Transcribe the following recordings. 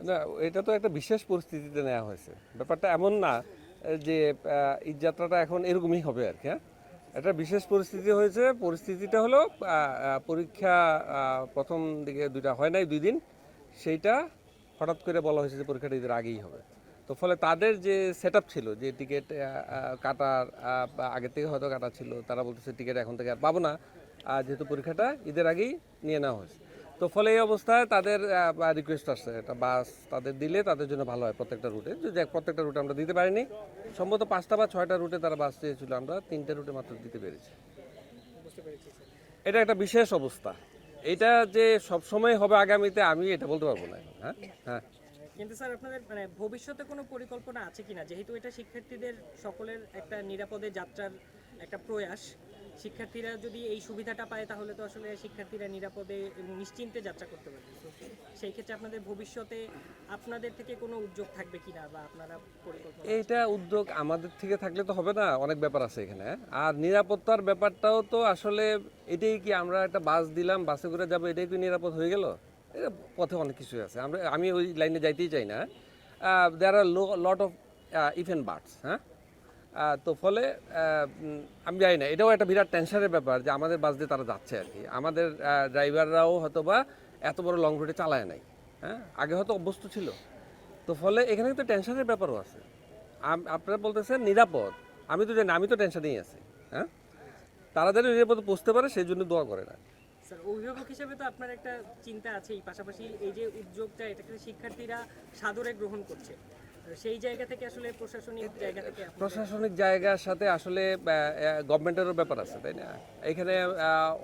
না, এটা তো একটা বিশেষ পরিস্থিতিতে নেওয়া হয়েছে। ব্যাপারটা এমন না যে ঈদ যাত্রাটা এখন এরকমই হবে আর কি। হ্যাঁ, একটা বিশেষ পরিস্থিতি হয়েছে। পরিস্থিতিটা হলো পরীক্ষা প্রথম দিকে দুইটা হয় নাই 2 দিন, সেইটা হঠাৎ করে বলা হয়েছে যে পরীক্ষাটা ঈদের আগেই হবে। তো ফলে তাদের যে সেট ছিল, যে টিকিট কাটার বা আগের থেকে হয়তো কাটা ছিল, তারা বলতেছে টিকিট এখন থেকে আর পাবো না, যেহেতু পরীক্ষাটা ঈদের আগেই নিয়ে নেওয়া হয়েছে। তো ফলে এই অবস্থায় তাদের রিকোয়েস্ট আসছে একটা বাস তাদের দিলে তাদের জন্য ভালো হয় প্রত্যেকটা রুটে। যে প্রত্যেকটা রুটে আমরা দিতে পারিনি, সম্ভবত 5টা বা 6টা রুটে তারা বাস চেয়েছিল, আমরা 3টে রুটে মাত্র দিতে পেরেছি। বুঝতে পেরেছি স্যার। এটা একটা বিশেষ অবস্থা। এটা যে সব সময় হবে আগামীতে আমি এটা বলতে পারবো না। হ্যাঁ, হ্যাঁ। কিন্তু স্যার আপনাদের মানে ভবিষ্যতে কোনো পরিকল্পনা আছে কিনা, যেহেতু এটা শিক্ষার্থীদের সকলের একটা নিরাপদে যাত্রার একটা প্রয়াস, শিক্ষার্থীরা যদি এই সুবিধাটা পায় তাহলে তো আসলে শিক্ষার্থীরা নিরাপদে এবং নিশ্চিন্তে যাত্রা করতে পারবে। তো সেই ক্ষেত্রে আপনাদের ভবিষ্যতে আপনাদের থেকে কোনো উদ্যোগ থাকবে কিনা বা আপনারা পরিকল্পনা? এইটা উদ্যোগ আমাদের থেকে থাকলে তো হবে না, অনেক ব্যাপার আছে এখানে। আর নিরাপত্তার ব্যাপারটাও তো আসলে এটাই কি, আমরা একটা বাস দিলাম, বাসে করে যাবো, এটাই কি নিরাপদ হয়ে গেল? এটা পথে অনেক কিছুই আছে, আমি ওই লাইনে যাইতেই চাই না। দেয়ার আর লট অফ ইভেন বার্ডস। হ্যাঁ, তো ফলে আমি জানি না, এটাও একটা বিরাট টেনশনের ব্যাপার যে আমাদের বাস দিয়ে তারা যাচ্ছে আর কি। আমাদের ড্রাইভাররাও হয়তো বা এত বড় লং রুটে চালায় নাই। হ্যাঁ, আগে হয়তো অভ্যস্ত ছিল। তো ফলে এখানে তো টেনশনের ব্যাপারও আছে। আপনারা বলতেছেন নিরাপদ, আমি তো জানি, আমি তো টেনশনেই আছি। হ্যাঁ, তারা যেন নিরাপদে পৌঁছতে পারে সেই জন্য দোয়া করে না। স্যার, অভিভাবক হিসেবে তো আপনার একটা চিন্তা আছেই, পাশাপাশি এই যে উদ্যোগটা এটাকে শিক্ষার্থীরা সাদরে গ্রহণ করছে, সেই জায়গা থেকে আসলে প্রশাসনিক জায়গা থেকে প্রশাসনিক জায়গার সাথে আসলে গভর্নমেন্টেরও ব্যাপার আছে, তাই না? এখানে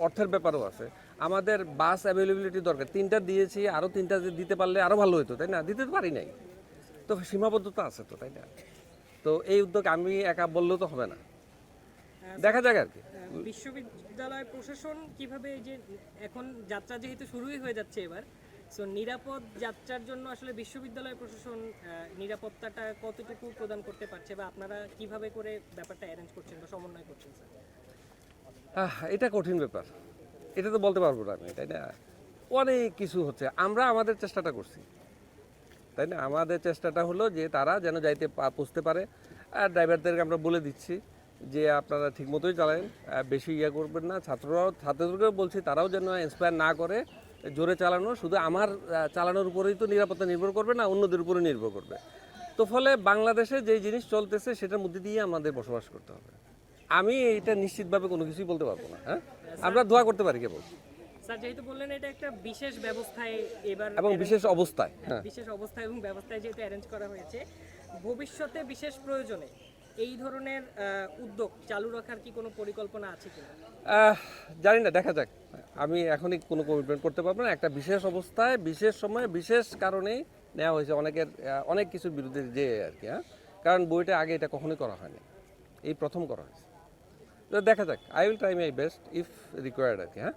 অর্থের ব্যাপারও আছে। আমাদের বাস অ্যাভেলেবিলিটি দরকার, 3টা দিয়েছি, আরও 3টা দিতে পারলে আরও ভালো হতো, তাই না? দিতে তো পারি নাই, তো সীমাবদ্ধতা আছে তো, তাই না? তো এই উদ্যোগ আমি একা বললেও তো হবে না, দেখা যাক আর কি। বিশ্ববিদ্যালয় প্রশাসন কিভাবে এই যে এখন যাত্রা যেহেতু শুরুই হয়ে যাচ্ছে এবার, সো নিরাপদ যাত্রার জন্য আসলে বিশ্ববিদ্যালয় প্রশাসন নিরাপত্তাটা কতটুকু প্রদান করতে পারছে বা আপনারা কিভাবে করে ব্যাপারটা অ্যারেঞ্জ করছেন বা সমন্বয় করছেন স্যার? এটা কঠিন ব্যাপার, এটা তো বলতে পারবো না আমি, তাই না? অনেক কিছু হচ্ছে, আমরা আমাদের চেষ্টাটা করছি, তাই না? আমাদের চেষ্টাটা হলো যে তারা যেন যাইতে পৌঁছতে পারে। আর ড্রাইভারদেরকে আমরা বলে দিচ্ছি যে আপনারা ঠিক মতোই চালান, বেশি করবেন না। ছাত্রদেরকেও বলছি তারাও যেন ইন্সপায়ার না করে জোরে চালানো, শুধু আমার চালানোর উপরেই তো নিরাপত্তা নির্ভর করবে না, অন্যদের উপরে নির্ভর করবে। তো ফলে বাংলাদেশে যেই জিনিস চলতেছে সেটার মধ্যে দিয়ে আমাদের বসবাস করতে হবে। আমি এটা নিশ্চিতভাবে কোনো কিছুই বলতে পারবো না। হ্যাঁ, আমরা দোয়া করতে পারি কেবল, স্যার, যেহেতু বললেন এটা একটা বিশেষ ব্যবস্থায় এবার এবং বিশেষ অবস্থায়। হ্যাঁ, বিশেষ অবস্থায় এবং ব্যবস্থায় যেহেতু অ্যারেঞ্জ করা হয়েছে, ভবিষ্যতে বিশেষ প্রয়োজনে এই ধরনের উদ্যোগ চালু রাখার কি কোনো পরিকল্পনা আছে কিনা? জানি না, দেখা যাক। আমি এখনই কোনো কমিটমেন্ট করতে পারবো না। একটা বিশেষ অবস্থায়, বিশেষ সময়ে, বিশেষ কারণেই নেওয়া হয়েছে, অনেকের অনেক কিছুর বিরুদ্ধে যে আর কি। হ্যাঁ, কারণ বইটা আগে এটা কখনোই করা হয়নি, এই প্রথম করা হয়েছে। তো দেখা যাক, I will try my best if required আর কি। হ্যাঁ।